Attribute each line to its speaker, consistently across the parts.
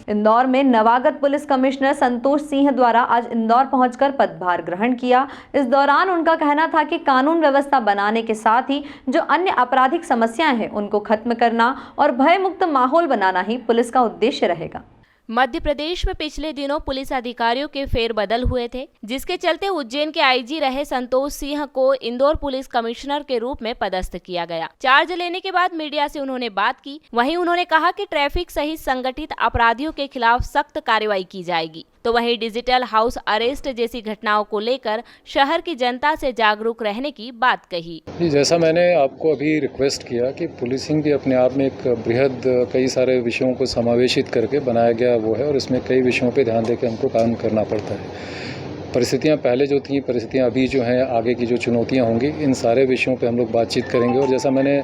Speaker 1: इंदौर में नवागत police commissioner Santosh Singh द्वारा आज इंदौर पहुंचकर पदभार ग्रहण किया। इस दौरान उनका कहना था कि कानून व्यवस्था बनाने के साथ ही जो अन्य आपराधिक समस्याएं हैं उनको खत्म करना और भयमुक्त माहौल बनाना ही पुलिस का उद्देश्य रहेगा।
Speaker 2: मध्य प्रदेश में पिछले दिनों पुलिस अधिकारियों के फेरबदल हुए थे, जिसके चलते उज्जैन के आईजी रहे संतोष सिंह को इंदौर पुलिस कमिश्नर के रूप में पदस्थ किया गया। चार्ज लेने के बाद मीडिया से उन्होंने बात की। वहीं उन्होंने कहा कि ट्रैफिक सहित संगठित अपराधियों के खिलाफ सख्त कार्रवाई की जाएगी। तो वहीं डिजिटल हाउस अरेस्ट जैसी घटनाओं को लेकर शहर की जनता से जागरूक रहने की बात कही।
Speaker 3: जैसा मैंने आपको अभी रिक्वेस्ट किया कि पुलिसिंग भी अपने आप में एक बृहद कई सारे विषयों को समावेशित करके बनाया गया वो है, और इसमें कई विषयों पे ध्यान देकर हमको काम करना पड़ता है। परिस्थितियां पहले जो थी, परिस्थितियां अभी जो हैं, आगे की जो चुनौतियां होंगी, इन सारे विषयों पे हम लोग बातचीत करेंगे। और जैसा मैंने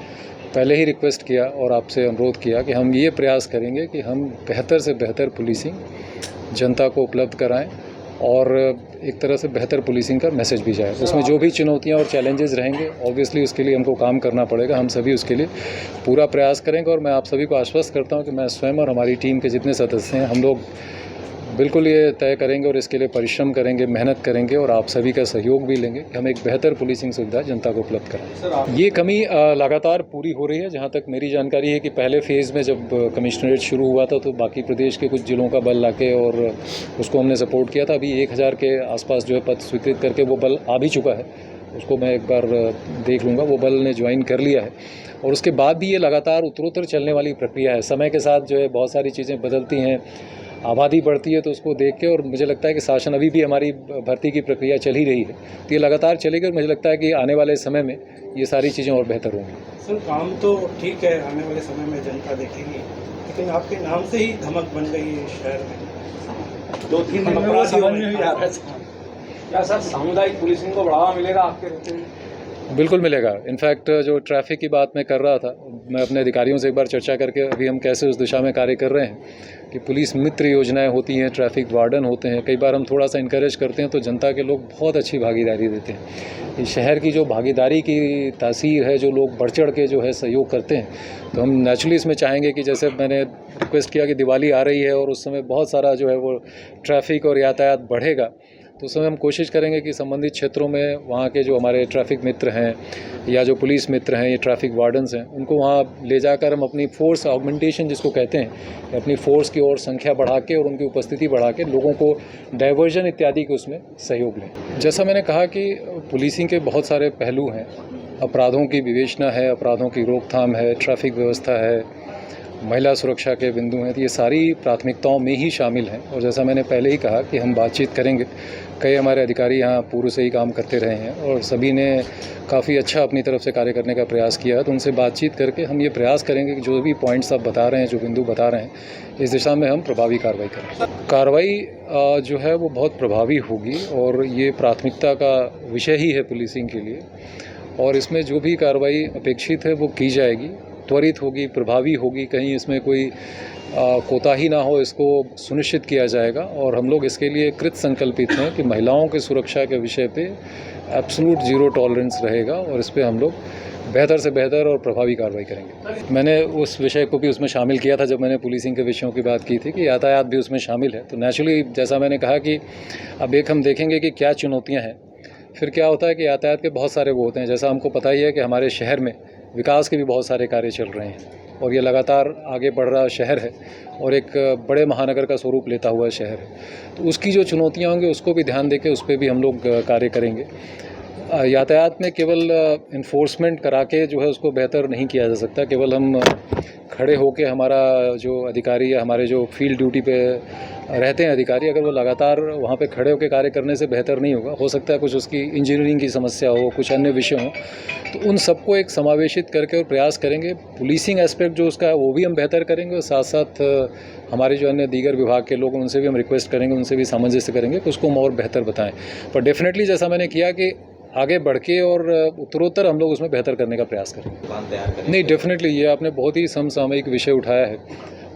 Speaker 3: पहले ही रिक्वेस्ट किया और आपसे अनुरोध किया कि हम ये प्रयास करेंगे कि हम बेहतर से बेहतर पुलिसिंग जनता को उपलब्ध कराएं और एक तरह से बेहतर पुलिसिंग का मैसेज भी जाए। उसमें जो भी चुनौतियां और चैलेंजेस रहेंगे, ऑब्वियसली उसके लिए हमको काम करना पड़ेगा। हम सभी उसके लिए पूरा प्रयास करेंगे और मैं आप सभी को आश्वस्त करता हूं कि मैं स्वयं और हमारी टीम के जितने सदस्य हैं, हम लोग बिल्कुल ये तय करेंगे और इसके लिए परिश्रम करेंगे, मेहनत करेंगे और आप सभी का सहयोग भी लेंगे कि हम एक बेहतर पुलिसिंग सुविधा जनता को उपलब्ध कराएं। ये कमी लगातार पूरी हो रही है। जहाँ तक मेरी जानकारी है कि पहले फेज़ में जब कमिश्नरेट शुरू हुआ था तो बाकी प्रदेश के कुछ जिलों का बल लाके और उसको हमने सपोर्ट किया था। अभी 1000 के आसपास जो है पद स्वीकृत करके वो बल आ भी चुका है। उसको मैं एक बार देख लूँगा। वो बल ने ज्वाइन कर लिया है और उसके बाद भी ये लगातार उत्तरोत्तर चलने वाली प्रक्रिया है। समय के साथ जो है बहुत सारी चीज़ें बदलती हैं, आबादी बढ़ती है, तो उसको देख के और मुझे लगता है कि शासन अभी भी हमारी भर्ती की प्रक्रिया चल ही रही है, तो ये लगातार चलेगी और मुझे लगता है कि आने वाले समय में ये सारी चीज़ें और बेहतर होंगी।
Speaker 4: सर, काम तो ठीक है, आने वाले समय में जनता देखेगी, लेकिन आपके नाम से ही धमक बन गई है शहर में। 2-3 अपराधियों में भी आ रहा है।
Speaker 5: क्या सर सामुदायिक पुलिसिंग को बढ़ावा मिलेगा आपके रहते में?
Speaker 3: बिल्कुल मिलेगा। इनफैक्ट जो ट्रैफिक की बात मैं कर रहा था, मैं अपने अधिकारियों से एक बार चर्चा करके अभी हम कैसे उस दिशा में कार्य कर रहे हैं कि पुलिस मित्र योजनाएं होती हैं, ट्रैफिक वार्डन होते हैं। कई बार हम थोड़ा सा इनकरेज करते हैं तो जनता के लोग बहुत अच्छी भागीदारी देते हैं। इस शहर की जो भागीदारी की तासीर है, जो लोग बढ़ चढ़ के जो है सहयोग करते हैं, तो हम नेचुरली इसमें चाहेंगे कि जैसे मैंने रिक्वेस्ट किया कि दिवाली आ रही है और उस समय बहुत सारा जो है वो ट्रैफिक और यातायात बढ़ेगा, तो उस समय हम कोशिश करेंगे कि संबंधित क्षेत्रों में वहाँ के जो हमारे ट्रैफिक मित्र हैं या जो पुलिस मित्र हैं, ये ट्रैफिक वार्डन्स हैं, उनको वहाँ ले जाकर हम अपनी फोर्स ऑगमेंटेशन जिसको कहते हैं, अपनी फोर्स की और संख्या बढ़ा के और उनकी उपस्थिति बढ़ा के लोगों को डाइवर्जन इत्यादि के उसमें सहयोग लें। जैसा मैंने कहा कि पुलिसिंग के बहुत सारे पहलू हैं। अपराधों की विवेचना है, अपराधों की रोकथाम है, ट्रैफिक व्यवस्था है, महिला सुरक्षा के बिंदु हैं, तो ये सारी प्राथमिकताओं में ही शामिल हैं। और जैसा मैंने पहले ही कहा कि हम बातचीत करेंगे। कई हमारे अधिकारी यहाँ पूर्व से ही काम करते रहे हैं और सभी ने काफ़ी अच्छा अपनी तरफ से कार्य करने का प्रयास किया है, तो उनसे बातचीत करके हम ये प्रयास करेंगे कि जो भी पॉइंट्स आप बता रहे हैं, जो बिंदु बता रहे हैं, इस दिशा में हम प्रभावी कार्रवाई करें। कार्रवाई जो है वो बहुत प्रभावी होगी और ये प्राथमिकता का विषय ही है पुलिसिंग के लिए, और इसमें जो भी कार्रवाई अपेक्षित है वो की जाएगी, त्वरित होगी, प्रभावी होगी, कहीं इसमें कोई कोताही ना हो, इसको सुनिश्चित किया जाएगा। और हम लोग इसके लिए कृत संकल्पित हैं कि महिलाओं की सुरक्षा के विषय पे एब्सोल्यूट ज़ीरो टॉलरेंस रहेगा और इस पे हम लोग बेहतर से बेहतर और प्रभावी कार्रवाई करेंगे। मैंने उस विषय को भी उसमें शामिल किया था जब मैंने पुलिसिंग के विषयों की बात की थी कि यातायात भी उसमें शामिल है। तो नेचुरली जैसा मैंने कहा कि अब एक हम देखेंगे कि क्या चुनौतियाँ हैं, फिर क्या होता है कि यातायात के बहुत सारे वो होते हैं। जैसा हमको पता ही है कि हमारे शहर में विकास के भी बहुत सारे कार्य चल रहे हैं और ये लगातार आगे बढ़ रहा शहर है और एक बड़े महानगर का स्वरूप लेता हुआ शहर है, तो उसकी जो चुनौतियाँ होंगी उसको भी ध्यान देके उस पर भी हम लोग कार्य करेंगे। यातायात में केवल इन्फोर्समेंट करा के जो है उसको बेहतर नहीं किया जा सकता। केवल हम खड़े होके हमारा जो अधिकारी या हमारे जो फील्ड ड्यूटी पे रहते हैं अधिकारी, अगर वो लगातार वहाँ पे खड़े होकर कार्य करने से बेहतर नहीं होगा। हो सकता है कुछ उसकी इंजीनियरिंग की समस्या हो, कुछ अन्य विषय हो, तो उन सबको एक समावेशित करके और प्रयास करेंगे। पुलिसिंग एस्पेक्ट जो उसका है वो भी हम बेहतर करेंगे और साथ साथ हमारे जो अन्य दीगर विभाग के लोग उनसे भी हम रिक्वेस्ट करेंगे, उनसे भी सामंजस्य करेंगे कि उसको हम और बेहतर बताएं। पर डेफिनेटली जैसा मैंने किया कि आगे बढ़ के और उत्तरोत्तर हम लोग उसमें बेहतर करने का प्रयास करेंगे। नहीं, डेफिनेटली ये आपने बहुत ही समसामयिक विषय उठाया है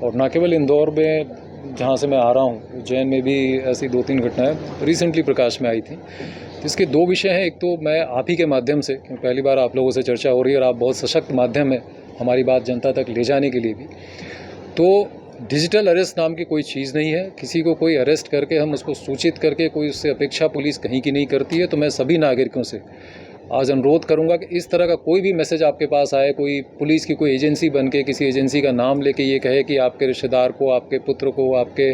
Speaker 3: और न केवल इंदौर में जहाँ से मैं आ रहा हूँ, उज्जैन में भी ऐसी 2-3 घटनाएं रिसेंटली प्रकाश में आई थी। इसके दो विषय हैं। एक तो मैं आप ही के माध्यम से, क्योंकि पहली बार आप लोगों से चर्चा हो रही है और आप बहुत सशक्त माध्यम है हमारी बात जनता तक ले जाने के लिए भी। तो डिजिटल अरेस्ट नाम की कोई चीज़ नहीं है। किसी को कोई अरेस्ट करके हम उसको सूचित करके कोई उससे अपेक्षा पुलिस कहीं की नहीं करती है। तो मैं सभी नागरिकों से आज अनुरोध करूंगा कि इस तरह का कोई भी मैसेज आपके पास आए, कोई पुलिस की कोई एजेंसी बन के किसी एजेंसी का नाम लेके ये कहे कि आपके रिश्तेदार को, आपके पुत्र को, आपके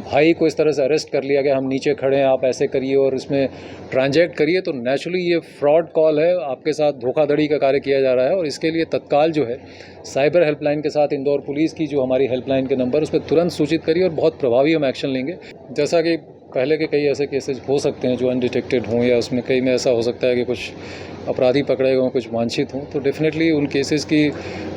Speaker 3: भाई को इस तरह से अरेस्ट कर लिया गया, हम नीचे खड़े हैं, आप ऐसे करिए और इसमें ट्रांजैक्ट करिए, तो नेचुरली ये फ्रॉड कॉल है, आपके साथ धोखाधड़ी का कार्य किया जा रहा है। और इसके लिए तत्काल जो है साइबर हेल्पलाइन के साथ इंदौर पुलिस की जो हमारी हेल्पलाइन के नंबर, उस पर तुरंत सूचित करिए और बहुत प्रभावी हम एक्शन लेंगे। जैसा कि पहले के कई ऐसे केसेस हो सकते हैं जो अनडिटेक्टेड हों, या उसमें कई में ऐसा हो सकता है कि कुछ अपराधी पकड़े गए हों, कुछ वांछित हों, तो डेफिनेटली उन केसेस की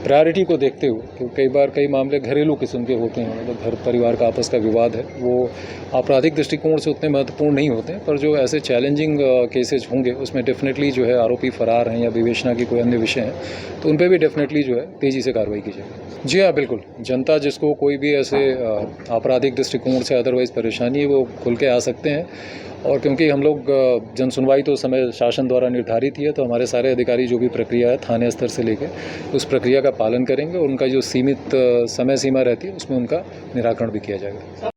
Speaker 3: प्रायोरिटी को देखते हुए, क्योंकि कई बार कई मामले घरेलू किस्म के होते हैं, मतलब घर परिवार का आपस का विवाद है, वो आपराधिक दृष्टिकोण से उतने महत्वपूर्ण नहीं होते, पर जो ऐसे चैलेंजिंग केसेज होंगे उसमें डेफिनेटली जो है आरोपी फरार हैं या विवेचना की कोई अन्य विषय हैं, तो उन पर भी डेफिनेटली जो है तेज़ी से कार्रवाई की जाएगी। जी हाँ, बिल्कुल, जनता जिसको कोई भी ऐसे आपराधिक दृष्टिकोण से अदरवाइज़ परेशानी है वो खुल के आ सकते हैं। और क्योंकि हम लोग जन सुनवाई तो समय शासन द्वारा निर्धारित ही है, तो हमारे सारे अधिकारी जो भी प्रक्रिया है थाने स्तर से लेकर उस प्रक्रिया का पालन करेंगे और उनका जो सीमित समय सीमा रहती है उसमें उनका निराकरण भी किया जाएगा।